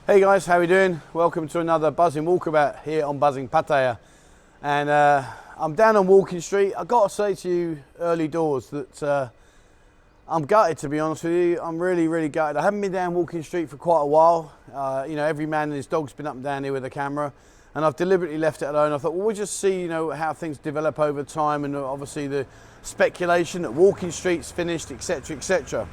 Hey guys, how we doing? Welcome to another buzzing walkabout here on Buzzing Pattaya. And I'm down on Walking Street. I've got to say to you early doors that I'm gutted, to be honest with you. I'm really gutted. I haven't been down Walking Street for quite a while. Every man and his dog's been up and down here with a camera, and I've deliberately left it alone. I thought, well, we'll just see, how things develop over time, and obviously the speculation that Walking Street's finished, etc, etc.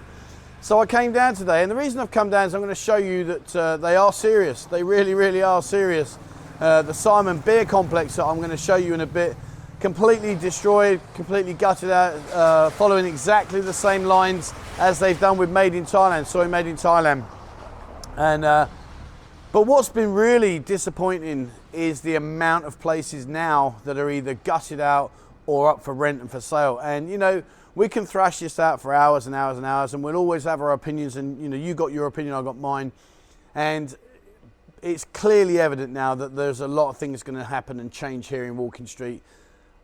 So I came down today, and the reason I've come down is I'm going to show you that they are serious. They really are serious. The Simon Beer complex that I'm going to show you in a bit, completely destroyed, completely gutted out, following exactly the same lines as they've done with Made in Thailand, soy made in Thailand. And but what's been really disappointing is the amount of places now that are either gutted out or up for rent and for sale. And we can thrash this out for hours and hours and hours, and we'll always have our opinions, and you got your opinion, I got mine. And it's clearly evident now that there's a lot of things going to happen and change here in Walking Street.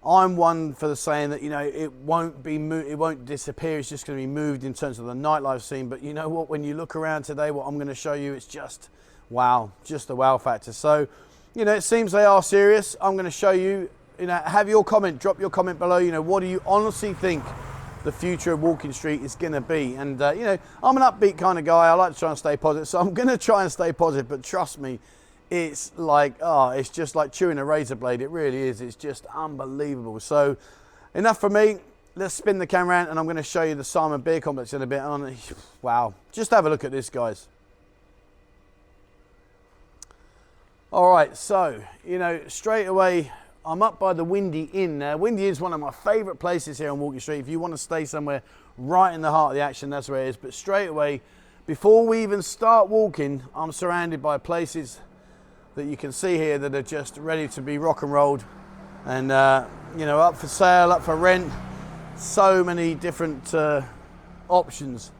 I'm one for the saying that it won't be it won't disappear. It's just going to be moved in terms of the nightlife scene. But you know what? When you look around today, what I'm going to show you, it's just wow, just a wow factor. So it seems they are serious. I'm going to show you. Have your comment. Drop your comment below. What do you honestly think the future of Walking Street is going to be? And I'm an upbeat kind of guy. I like to try and stay positive, so I'm going to try and stay positive. But trust me, it's like it's just like chewing a razor blade. It really is. It's just unbelievable. So enough for me. Let's spin the camera around, and I'm going to show you the Simon Beer complex in a bit. Wow, just have a look at this, guys. All right, so straight away, I'm up by the Windy Inn. Now, Windy Inn is one of my favourite places here on Walking Street. If you want to stay somewhere right in the heart of the action, that's where it is. But straight away, before we even start walking, I'm surrounded by places that you can see here that are just ready to be rock and rolled, and up for sale, up for rent. So many different options.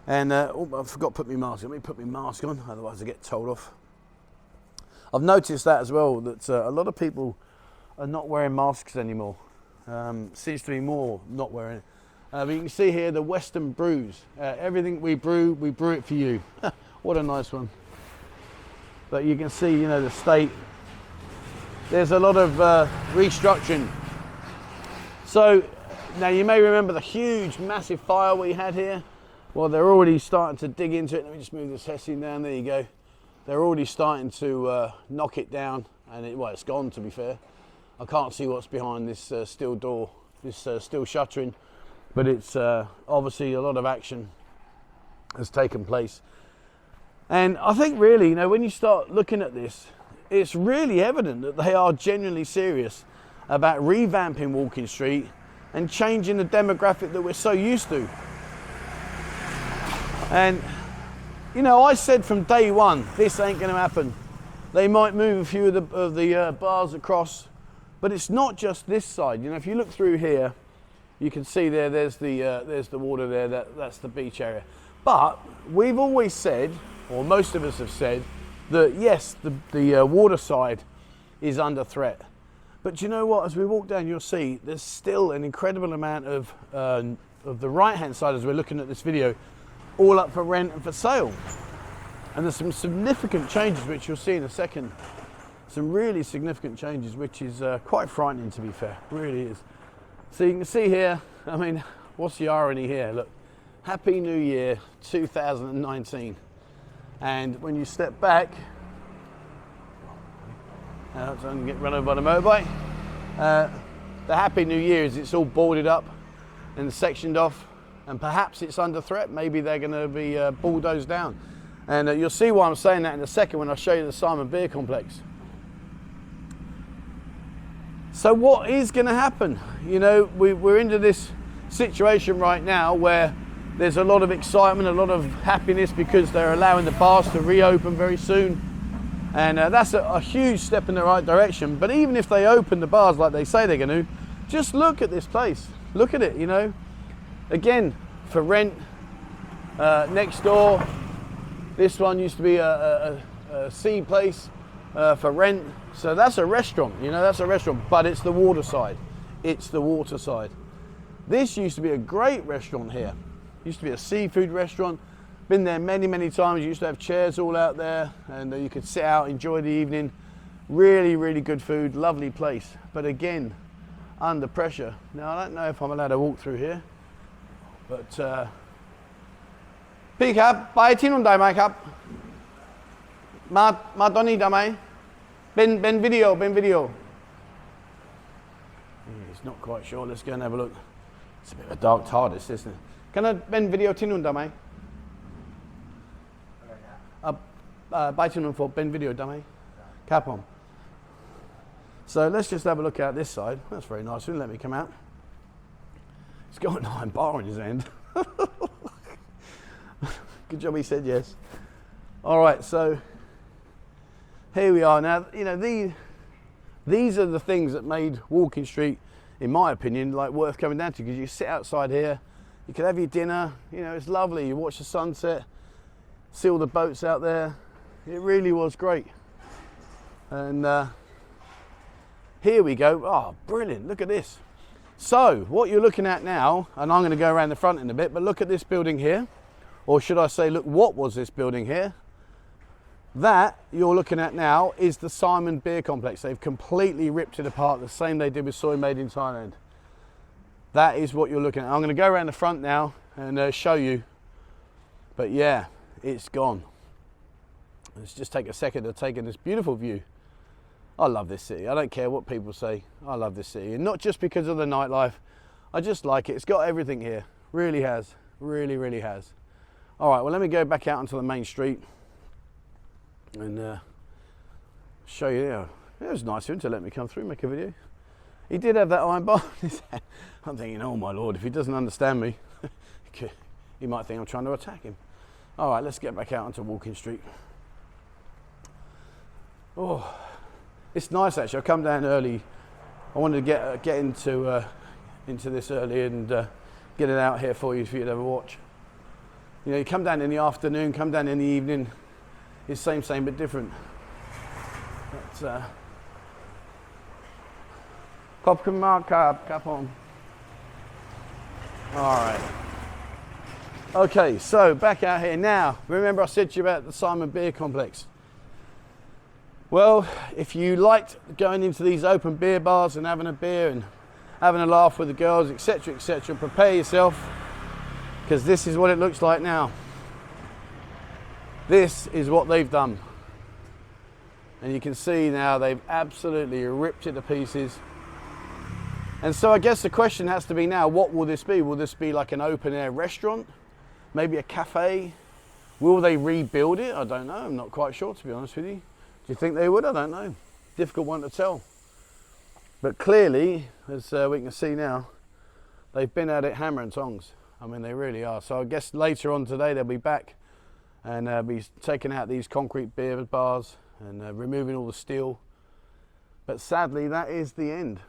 And I forgot to put my mask on. Let me put my mask on, otherwise I get told off. I've noticed that as well, that a lot of people are not wearing masks anymore. Seems to be more not wearing it. But you can see here the Western brews. Everything we brew it for you. What a nice one. But you can see, the state. There's a lot of restructuring. So now you may remember the huge, massive fire we had here. Well, they're already starting to dig into it. Let me just move this hessing down. There you go. They're already starting to knock it down, and it's gone, to be fair. I can't see what's behind this steel door, this steel shuttering, but it's obviously a lot of action has taken place. And I think really, when you start looking at this, it's really evident that they are genuinely serious about revamping Walking Street and changing the demographic that we're so used to. And I said from day one, this ain't going to happen. They might move a few of the bars across, but it's not just this side. If you look through here, you can see there's the water there. That's the beach area. But we've always said, or most of us have said, that yes, the water side is under threat. But you know what? As we walk down, you'll see there's still an incredible amount of the right-hand side, as we're looking at this video, all up for rent and for sale. And there's some significant changes, which you'll see in a second. Some really significant changes, which is quite frightening, to be fair. It really is. So you can see here, what's the irony here? Look, Happy New Year 2019. And when you step back, so I can get run over by the motorbike. The Happy New Year is it's all boarded up and sectioned off, and perhaps it's under threat. Maybe they're going to be bulldozed down. And you'll see why I'm saying that in a second when I show you the Simon Beer complex. So what is going to happen? We're into this situation right now where there's a lot of excitement, a lot of happiness, because they're allowing the bars to reopen very soon. And that's a huge step in the right direction. But even if they open the bars like they say they're going to, just look at this place. Look at it, Again, for rent, next door. This one used to be a sea place for rent. So that's a restaurant, that's a restaurant, but it's the water side. It's the water side. This used to be a great restaurant here. Used to be a seafood restaurant. Been there many, many times. You used to have chairs all out there, and you could sit out, enjoy the evening. Really, really good food, lovely place. But again, under pressure. Now, I don't know if I'm allowed to walk through here, butพี่ครับไปที่นู่นได้ไหมครับมาตอนนี้ได้ไหมเป็นวิดีโอHe's not quite sure. Let's go and have a look. It's a bit of a dark TARDIS, isn't it? Can I ben video ที่นู่นได้ไหมไปที่นู่น for ben video ได้ไหมครับผม So let's just have a look out this side. That's very nice. Wouldn't let me come out. He's got an iron bar in his hand. Good job he said yes. All right, so here we are. Now, you know, these are the things that made Walking Street, in my opinion, like worth coming down to, because you sit outside here, you can have your dinner, you know, it's lovely. You watch the sunset, see all the boats out there. It really was great. And here we go. Oh, brilliant. Look at this. So what you're looking at now, and I'm going to go around the front in a bit, but look at this building here. Or should I say, look, what was this building here? That you're looking at now is the Simon Beer Complex. They've completely ripped it apart, the same they did with Soy Made in Thailand. That is what you're looking at. I'm going to go around the front now and show you. But yeah, it's gone. Let's just take a second to take in this beautiful view. I love this city. I don't care what people say. I love this city. And not just because of the nightlife. I just like it. It's got everything here. Really has. Really, really has. All right, well, let me go back out onto the main street and show you. Yeah, it was nice of him to let me come through, make a video. He did have that iron bar in his hand. I'm thinking, oh my Lord, if he doesn't understand me, he might think I'm trying to attack him. All right, let's get back out onto Walking Street. Oh, it's nice actually. I come down early. I wanted to get into this early and get it out here for you to have a watch. You know, you come down in the afternoon, come down in the evening. It's same but different. But, all right. Okay, so back out here now. Remember I said to you about the Simon Beer Complex. Well, if you liked going into these open beer bars and having a beer and having a laugh with the girls, etc., etc., prepare yourself, because this is what it looks like now. This is what they've done. And you can see now they've absolutely ripped it to pieces. And so I guess the question has to be now, what will this be? Will this be like an open air restaurant? Maybe a cafe? Will they rebuild it? I don't know. I'm not quite sure, to be honest with you. Do you think they would? I don't know. Difficult one to tell. But clearly, as we can see now, they've been at it hammer and tongs. I mean, they really are. So I guess later on today they'll be back and be taking out these concrete beer bars and removing all the steel. But sadly, that is the end.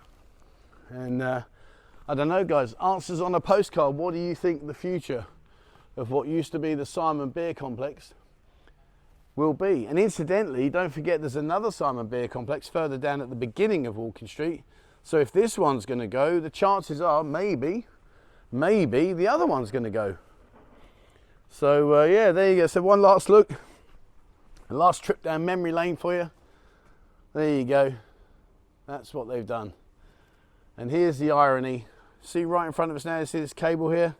And I don't know, guys, answers on a postcard. What do you think the future of what used to be the Simon Beer Complex will be? And incidentally, don't forget there's another Simon Beer Complex further down at the beginning of Walking Street. So if this one's going to go, the chances are maybe the other one's going to go. So yeah, there you go. So one last look, a last trip down memory lane for you. There you go. That's what they've done. And here's the irony. See right in front of us now, you see this cable here?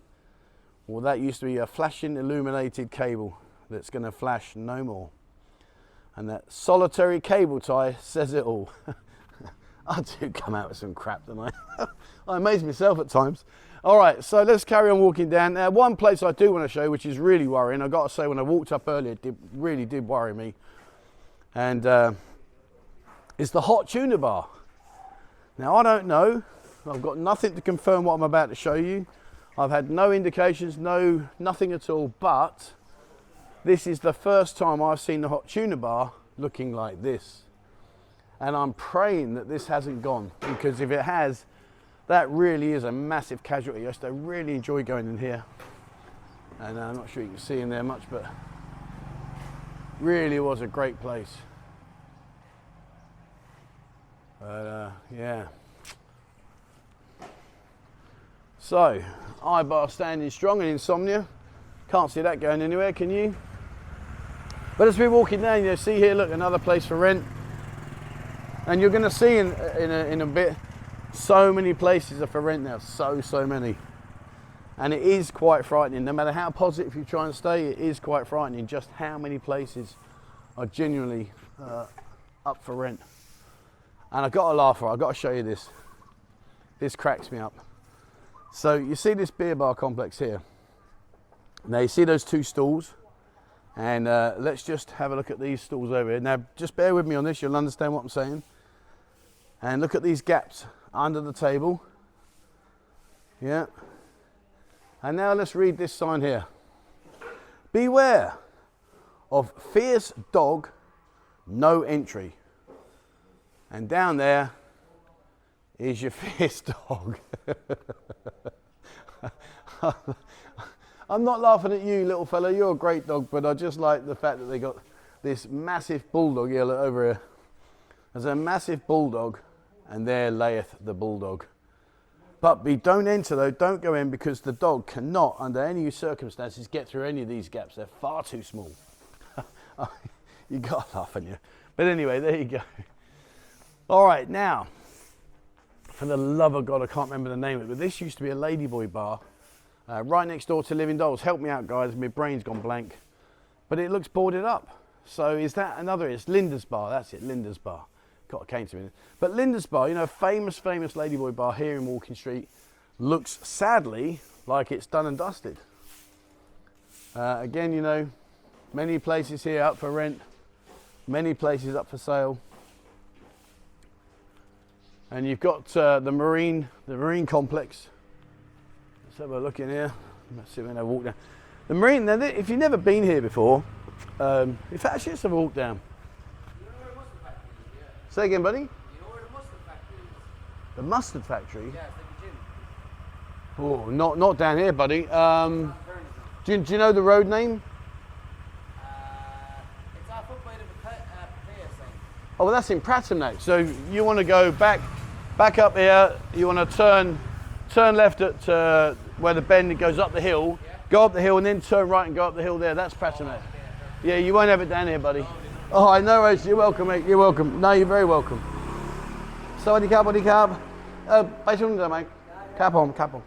Well, that used to be a flashing illuminated cable that's going to flash no more. And that solitary cable tie says it all. I do come out with some crap, don't I? I amaze myself at times. All right, so let's carry on walking down. Now, one place I do want to show you, which is really worrying, I've got to say, when I walked up earlier, it really did worry me. And it's the Hot Tuna Bar. Now, I don't know. I've got nothing to confirm what I'm about to show you. I've had no indications, nothing at all, but this is the first time I've seen the Hot Tuna Bar looking like this. And I'm praying that this hasn't gone, because if it has, that really is a massive casualty. I used to really enjoy going in here. And I'm not sure you can see in there much, but really was a great place. But yeah. So, eye bar standing strong and insomnia. Can't see that going anywhere, can you? But as we're walking down, you see here, look, another place for rent. And you're going to see in a bit, so many places are for rent now, so many. And it is quite frightening. No matter how positive you try and stay, it is quite frightening just how many places are genuinely up for rent. And I've got to laugh, I've got to show you this. This cracks me up. So you see this beer bar complex here. Now you see those two stalls, and let's just have a look at these stalls over here. Now just bear with me on this, you'll understand what I'm saying. And look at these gaps under the table. Yeah. And now let's read this sign here. Beware of fierce dog, no entry. And down there is your fierce dog. I'm not laughing at you, little fella, you're a great dog, but I just like the fact that they got this massive bulldog here, look over here. There's a massive bulldog, and there layeth the bulldog. But don't enter though, don't go in, because the dog cannot, under any circumstances, get through any of these gaps. They're far too small. You got to laugh, haven't you? But anyway, there you go. All right, now, for the love of God, I can't remember the name of it, but this used to be a ladyboy bar right next door to Living Dolls. Help me out, guys, my brain's gone blank. But it looks boarded up. So is that another? It's Linda's Bar, that's it, Linda's Bar. God, it came to me. But Linda's Bar, you know, famous ladyboy bar here in Walking Street, looks sadly like it's done and dusted. Again, you know, many places here up for rent, many places up for sale. And you've got the marine complex. Let's have a look in here. Let's see when I walk down. The marine, now if you've never been here before, in fact, actually let's have a walk down. You know where the mustard factory is? Yeah. Say again, buddy? You know where the mustard factory is? The mustard factory? Yeah, it's like a gym. Oh, not down here, buddy. Do you know the road name? It's off up by the Pattaya site. Oh, well, that's in Prattam now. So you want to go back up here. You want to turn left at where the bend goes up the hill. Yeah. Go up the hill and then turn right and go up the hill there. That's Prattam now. Yeah, you won't have it down here, buddy. Oh, I know, Rose. You're welcome, mate. You're welcome. No, you're very welcome. Sawadee cab. Mate. Cap on.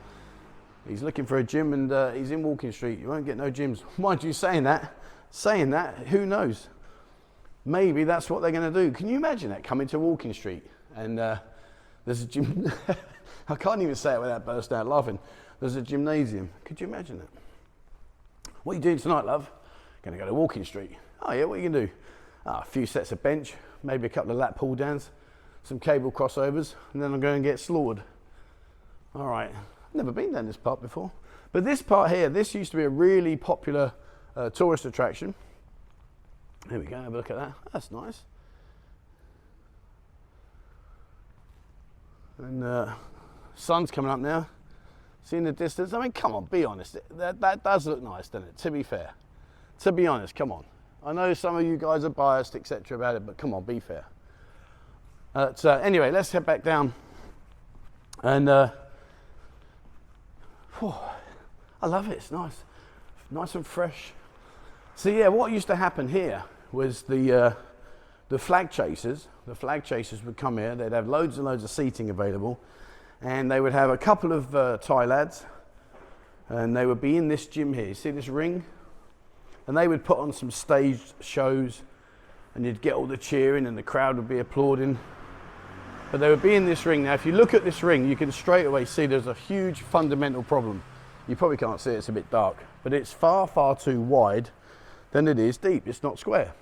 He's looking for a gym, and he's in Walking Street. You won't get no gyms. Mind you, saying that, who knows? Maybe that's what they're going to do. Can you imagine that, coming to Walking Street and there's a gym? I can't even say it without bursting out laughing. There's a gymnasium. Could you imagine that? What are you doing tonight, love? Going to go to Walking Street. Oh yeah, what are you going to do? A few sets of bench, maybe a couple of lat pull downs, some cable crossovers, and then I'm going to get slaughtered. All right. Never been down this part before. But this part here, this used to be a really popular tourist attraction. Here we go, have a look at that. That's nice. And sun's coming up now. See in the distance? I mean, come on, be honest. That does look nice, doesn't it? To be fair. To be honest, come on. I know some of you guys are biased, etc. about it, but come on, be fair. Anyway, let's head back down. And I love it, it's nice and fresh. So yeah, what used to happen here was the flag chasers would come here, they'd have loads and loads of seating available, and they would have a couple of Thai lads, and they would be in this gym here, you see this ring? And they would put on some staged shows, and you'd get all the cheering and the crowd would be applauding. But they would be in this ring. Now, if you look at this ring, you can straight away see there's a huge fundamental problem. You probably can't see it, it's a bit dark, but it's far, far too wide than it is deep. It's not square.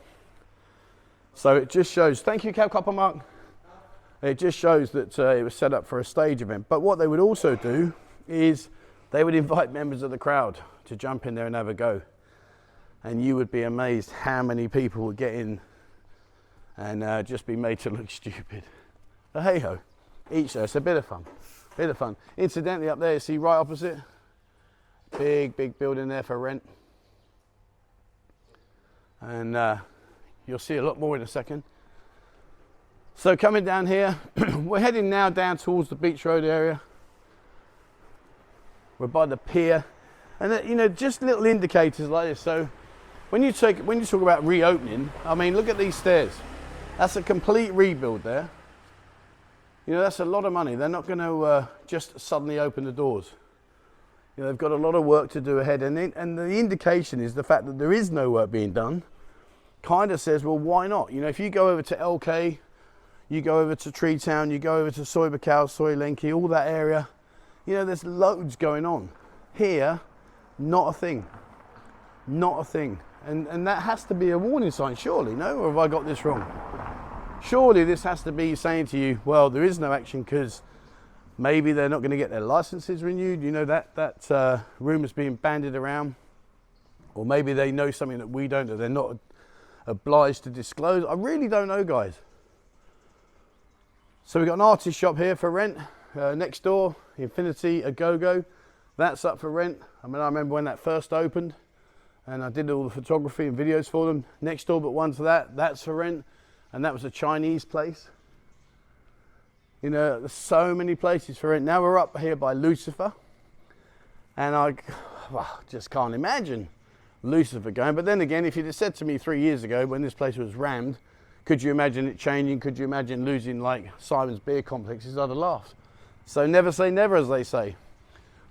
So it just shows, thank you, Copper Mark. It just shows that it was set up for a stage event. But what they would also do is they would invite members of the crowd to jump in there and have a go. And you would be amazed how many people would get in and just be made to look stupid. But hey ho, each there, it's a bit of fun. Incidentally, up there, you see right opposite, big building there for rent. And you'll see a lot more in a second. So coming down here, we're heading now down towards the Beach Road area. We're by the pier. And you know, just little indicators like this. So when you talk about reopening, I mean, look at these stairs. That's a complete rebuild there. You know, that's a lot of money. They're not going to just suddenly open the doors. You know, they've got a lot of work to do ahead, and the indication is the fact that there is no work being done kind of says, well, why not? You know, if you go over to LK, you go over to Tree Town, you go over to Soy Bacau, Soy Lenki, all that area, you know, there's loads going on. Here, not a thing. Not a thing. And that has to be a warning sign, surely, no? Or have I got this wrong? Surely this has to be saying to you, well, there is no action because maybe they're not going to get their licenses renewed. You know, that rumour's being bandied around. Or maybe they know something that we don't, that they're not obliged to disclose. I really don't know, guys. So we've got an artist shop here for rent. Next door, Infinity Agogo. That's up for rent. I mean, I remember when that first opened and I did all the photography and videos for them. Next door but one to that, that's for rent. And that was a Chinese place. You know, there's so many places for rent. Now we're up here by Lucifer. And I just can't imagine Lucifer going. But then again, if you'd have said to me 3 years ago when this place was rammed, could you imagine it changing? Could you imagine losing like Simon's beer complexes? I'd have laughed. So never say never, as they say.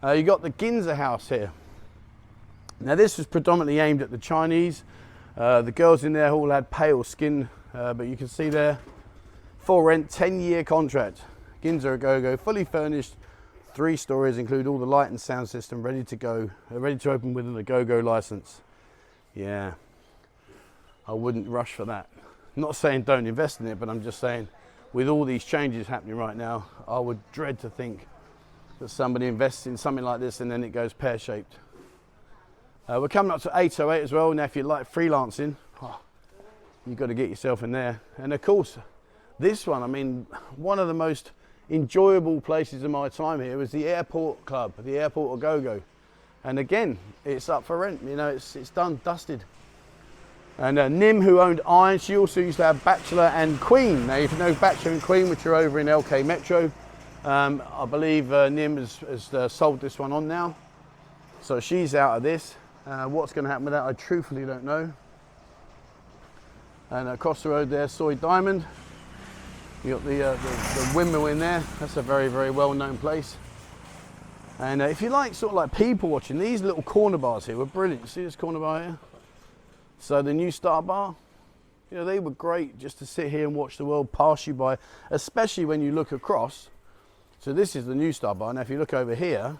You got the Ginza House here. Now this was predominantly aimed at the Chinese. The girls in there all had pale skin, but you can see there, for rent, 10-year contract. Ginza Agogo, fully furnished, 3 stories, include all the light and sound system, ready to go, ready to open with an Agogo license. Yeah, I wouldn't rush for that. I'm not saying don't invest in it, but I'm just saying with all these changes happening right now, I would dread to think that somebody invests in something like this and then it goes pear-shaped. We're coming up to 808 as well. Now if you like freelancing, you've got to get yourself in there. And of course, this one, I mean, one of the most enjoyable places of my time here was the airport club, the airport Agogo. And again, it's up for rent. You know, it's done, dusted. And Nim, who owned Iron, she also used to have Bachelor and Queen. Now, if you know Bachelor and Queen, which are over in LK Metro, I believe Nim has sold this one on now. So she's out of this. What's going to happen with that, I truthfully don't know. And across the road there, Soy Diamond. You got the windmill in there. That's a very, very well-known place. And if you like sort of like people watching, these little corner bars here were brilliant. See this corner bar here? So the New Star Bar, you know, they were great just to sit here and watch the world pass you by, especially when you look across. So this is the New Star Bar. Now if you look over here,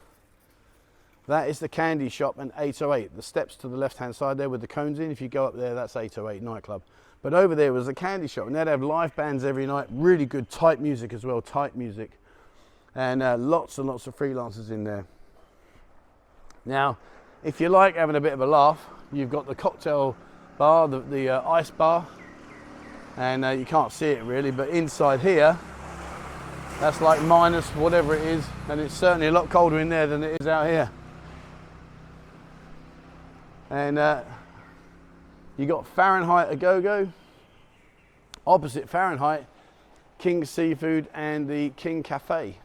that is the candy shop and 808. The steps to the left-hand side there with the cones in. If you go up there, that's 808 nightclub. But over there was the candy shop, and they'd have live bands every night. Really good tight music as well, tight music. And lots and lots of freelancers in there. Now, if you like having a bit of a laugh, you've got the cocktail bar, the ice bar. And you can't see it really, but inside here, that's like minus whatever it is. And it's certainly a lot colder in there than it is out here. And you got Fahrenheit Agogo, opposite Fahrenheit, King Seafood and the King Cafe.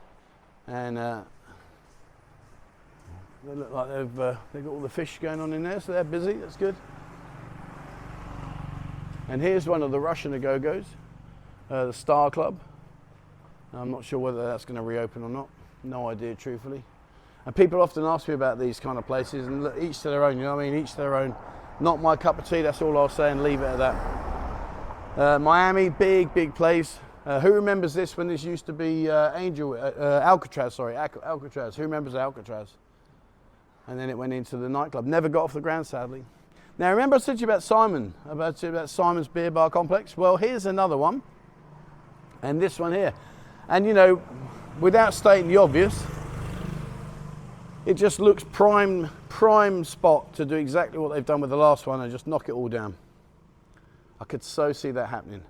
And they look like they've got all the fish going on in there, so they're busy, that's good. And here's one of the Russian Agogos, the Star Club. I'm not sure whether that's going to reopen or not, no idea truthfully. And people often ask me about these kind of places, and look, each to their own, you know what I mean, each to their own. Not my cup of tea, that's all I'll say and leave it at that. Miami, big place. Who remembers this when this used to be Alcatraz? Who remembers Alcatraz? And then it went into the nightclub. Never got off the ground, sadly. Now remember I said to you about Simon, about Simon's Beer Bar Complex? Well, here's another one. And this one here. And you know, without stating the obvious, it just looks prime spot to do exactly what they've done with the last one and just knock it all down. I could so see that happening.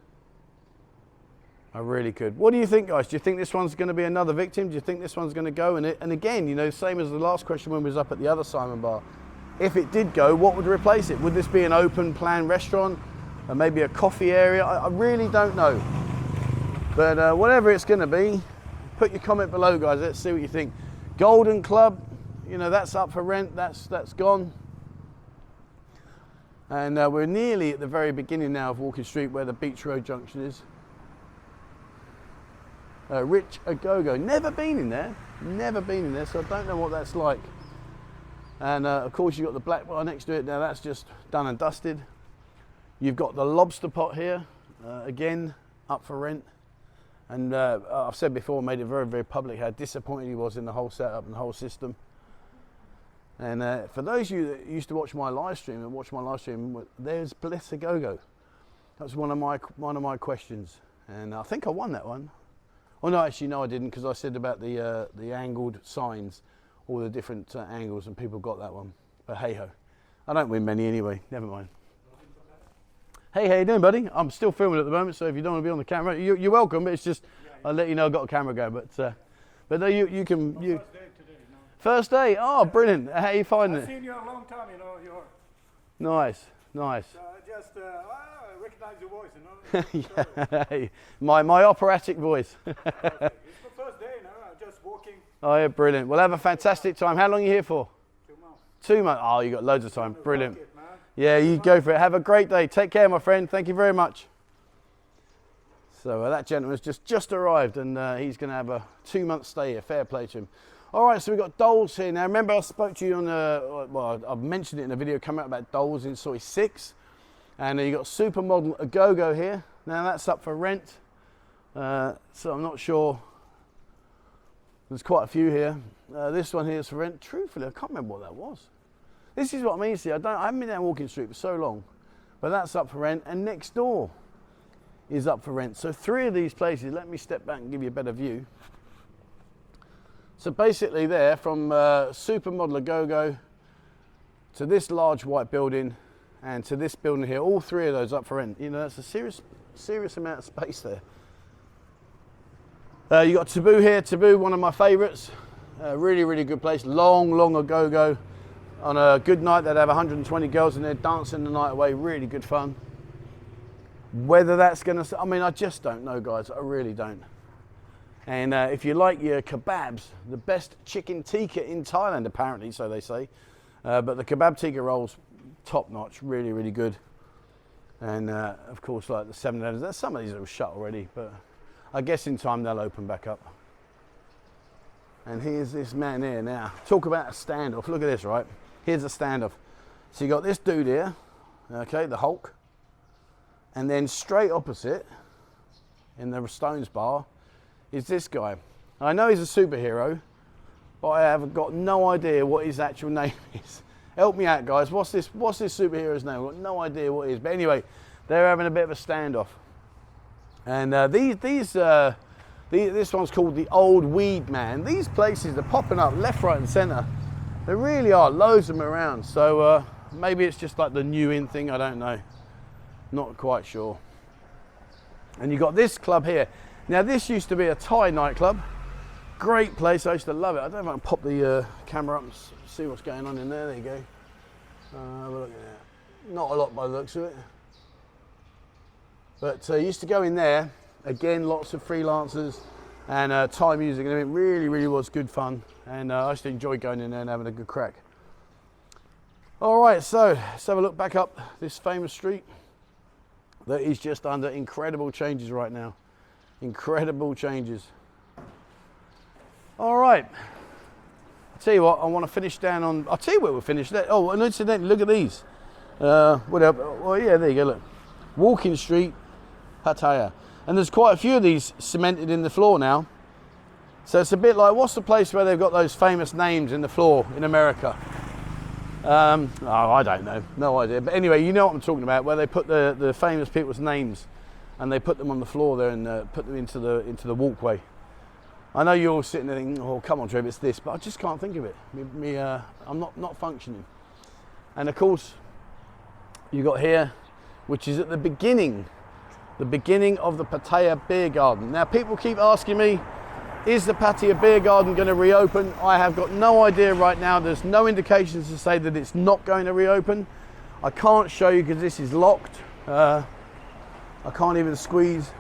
I really could. What do you think, guys? Do you think this one's going to be another victim? Do you think this one's going to go? And again, you know, same as the last question when we was up at the other Simon Bar. If it did go, what would replace it? Would this be an open plan restaurant? Or maybe a coffee area? I really don't know. But whatever it's going to be, put your comment below, guys. Let's see what you think. Golden Club, you know, that's up for rent. That's gone. And we're nearly at the very beginning now of Walking Street, where the Beach Road junction is. Rich Agogo. Never been in there. Never been in there, so I don't know what that's like. And of course, you've got the black bar next to it. Now that's just done and dusted. You've got the lobster pot here, again up for rent. And I've said before, made it very, very public how disappointed he was in the whole setup and the whole system. And for those of you that used to watch my live stream there's Bliss Agogo. That was one of my questions, and I think I won that one. Oh no, actually no, I didn't, because I said about the angled signs, all the different angles, and people got that one. But hey ho, I don't win many anyway. Never mind. Hey, how you doing, buddy? I'm still filming at the moment, so if you don't want to be on the camera, you're welcome. But it's just I'll let you know I've got a camera going. But no, you can. First day today, First day. Oh, brilliant. How you finding it? I've seen you a long time, you know. You're. Nice, nice. I recognize your voice, you know. Yeah, hey, my operatic voice. It's the first day, you know. I'm just walking. Oh yeah, brilliant. We'll have a fantastic time. How long are you here for? 2 months. 2 months. Oh, you got loads of time. Brilliant. It, man. Yeah, you go for it. Have a great day. Take care, my friend. Thank you very much. So that gentleman's just arrived, and he's going to have a 2-month stay here. Fair play to him. All right, so we've got Doles here. Now, remember I spoke to you on, well, I've mentioned it in a video coming out about Doles in Soy 6. And you've got Supermodel Agogo here. Now, that's up for rent. So I'm not sure. There's quite a few here. This one here is for rent. Truthfully, I can't remember what that was. This is what I mean, see, I haven't been down Walking Street for so long. But that's up for rent. And next door is up for rent. So 3 of these places, let me step back and give you a better view. So basically there, from Supermodel Agogo to this large white building and to this building here, all 3 of those up for rent. You know, that's a serious amount of space there. You got Taboo here. Taboo, one of my favourites. Really, really good place. Long Agogo. On a good night, they'd have 120 girls in there dancing the night away. Really good fun. Whether that's going to, I mean, I just don't know, guys. I really don't. And if you like your kebabs, the best chicken tikka in Thailand, apparently, so they say. But the kebab tikka rolls, top notch, really, really good. And of course, like the 7-Elevens, some of these are shut already, but I guess in time they'll open back up. And here's this man here now. Talk about a standoff. Look at this, right? Here's a standoff. So you got this dude here, okay, the Hulk. And then straight opposite, in the Stones bar, is this guy. I know he's a superhero, but I have got no idea what his actual name is. Help me out, guys. What's this superhero's name? I've got no idea what it is. But anyway, they're having a bit of a standoff. And this one's called the Old Weed Man. These places are popping up left, right, and centre. There really are loads of them around. So maybe it's just like the new in thing. I don't know. Not quite sure. And you got this club here. Now this used to be a Thai nightclub. Great place. I used to love it. I don't know if I can pop the camera up and see what's going on in there. There you go. Have a look at that. Not a lot by the looks of it. But I used to go in there. Again, lots of freelancers and Thai music, and it really, really was good fun. And I used to enjoy going in there and having a good crack. All right, so let's have a look back up this famous street that is just under incredible changes right now. Incredible changes. All right. I'll tell you what, I want to finish down on, I'll tell you where we'll finish that. Oh, and incidentally, look at these. What else? Well, yeah, there you go, look. Walking Street, Pattaya. And there's quite a few of these cemented in the floor now. So it's a bit like, what's the place where they've got those famous names in the floor in America? Oh, I don't know, no idea. But anyway, you know what I'm talking about, where they put the famous people's names and they put them on the floor there and put them into the walkway. I know you're all sitting there thinking, oh, come on, Trev, it's this, but I just can't think of it. I'm not functioning. And of course, you got here, which is at the beginning of the Pattaya Beer Garden. Now, people keep asking me, is the Pattaya Beer Garden going to reopen? I have got no idea right now. There's no indications to say that it's not going to reopen. I can't show you because this is locked. I can't even squeeze.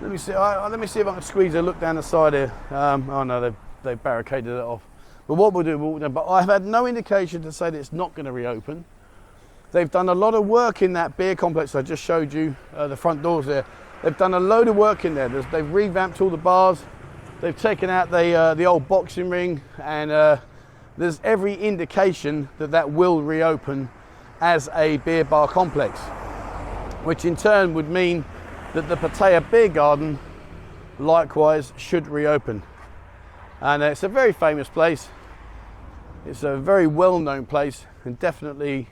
Let me see if I can squeeze a look down the side here. Oh no, they've barricaded it off. But what we'll do, but I've had no indication to say that it's not going to reopen. They've done a lot of work in that beer complex I just showed you, the front doors there. They've done a load of work in there. They've revamped all the bars. They've taken out the old boxing ring, and there's every indication that that will reopen as a beer bar complex, which in turn would mean that the Pattaya Beer Garden likewise should reopen. And it's a very famous place. It's a very well-known place, and definitely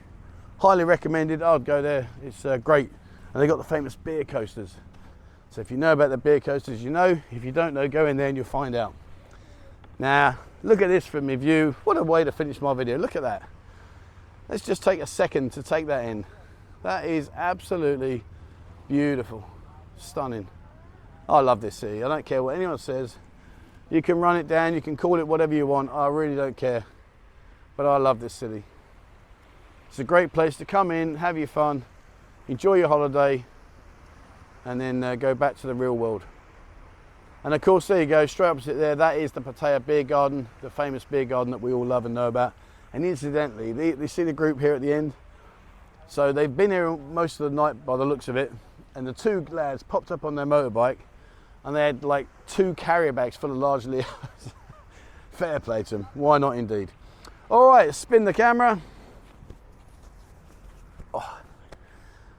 highly recommended. I'd go there. It's great. And they got the famous beer coasters. So if you know about the beer coasters, you know. If you don't know, go in there and you'll find out. Now, look at this from my view. What a way to finish my video. Look at that. Let's just take a second to take that in. That is absolutely beautiful. Stunning. I love this city. I don't care what anyone says. You can run it down, you can call it whatever you want. I really don't care. But I love this city. It's a great place to come in, have your fun, enjoy your holiday, and then go back to the real world. And of course, there you go, straight opposite there, that is the Pattaya Beer Garden, the famous beer garden that we all love and know about. And incidentally, they see the group here at the end. So they've been here most of the night by the looks of it. And the two lads popped up on their motorbike and they had like 2 carrier bags full of large Leos. Fair play to them, why not indeed. All right, spin the camera. Oh,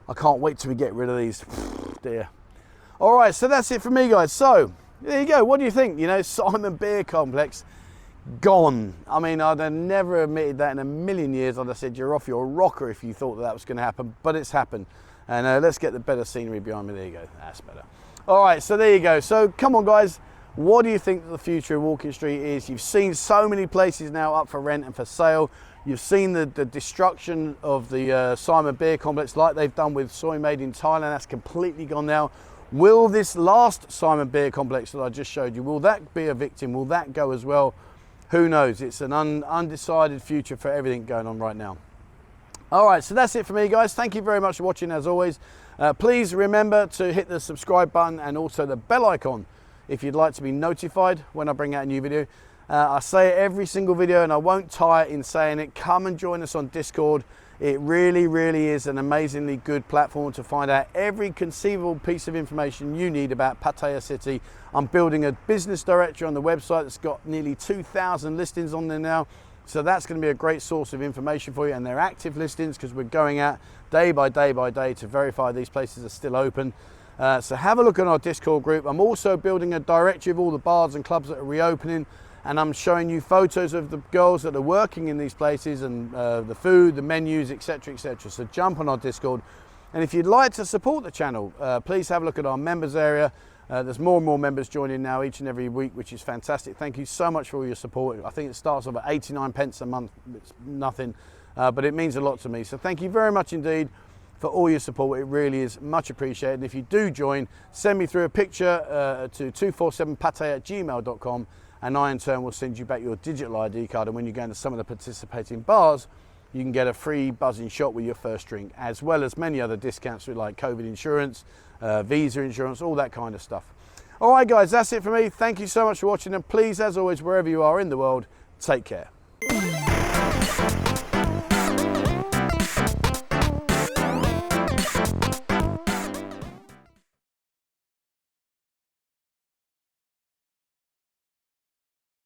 I can't wait till we get rid of these, dear. All right, so that's it for me, guys. So there you go, what do you think? You know, Simon Beer Complex, gone. I mean, I'd have never admitted that in a million years. I'd have said you're off your rocker if you thought that was going to happen, but it's happened. And let's get the better scenery behind me. There you go, that's better. All right, so there you go. So come on, guys. What do you think the future of Walking Street is? You've seen so many places now up for rent and for sale. You've seen the destruction of the Simon Beer Complex like they've done with Soy Made in Thailand. That's completely gone now. Will this last Simon Beer Complex that I just showed you, will that be a victim? Will that go as well? Who knows? It's an undecided future for everything going on right now. All right, so that's it for me, guys. Thank you very much for watching, as always. Please remember to hit the subscribe button and also the bell icon if you'd like to be notified when I bring out a new video. I say it every single video and I won't tire in saying it. Come and join us on Discord. It really, really is an amazingly good platform to find out every conceivable piece of information you need about Pattaya City. I'm building a business directory on the website that's got nearly 2,000 listings on there now. So that's going to be a great source of information for you, and they're active listings because we're going out day by day by day to verify these places are still open. So have a look at our Discord group. I'm also building a directory of all the bars and clubs that are reopening, and I'm showing you photos of the girls that are working in these places and the food, the menus, etc, etc. So jump on our Discord, and if you'd like to support the channel, please have a look at our members area. There's more and more members joining now each and every week, which is fantastic. Thank you so much for all your support. I think it starts off at 89 pence a month. It's nothing, but it means a lot to me. So thank you very much indeed for all your support. It really is much appreciated. And if you do join, send me through a picture to 247pattaya@gmail.com, and I in turn will send you back your digital ID card. And when you go into some of the participating bars, you can get a free buzzing shot with your first drink, as well as many other discounts with like COVID insurance, visa insurance, all that kind of stuff. All right, guys, that's it for me. Thank you so much for watching, and please, as always, wherever you are in the world, take care.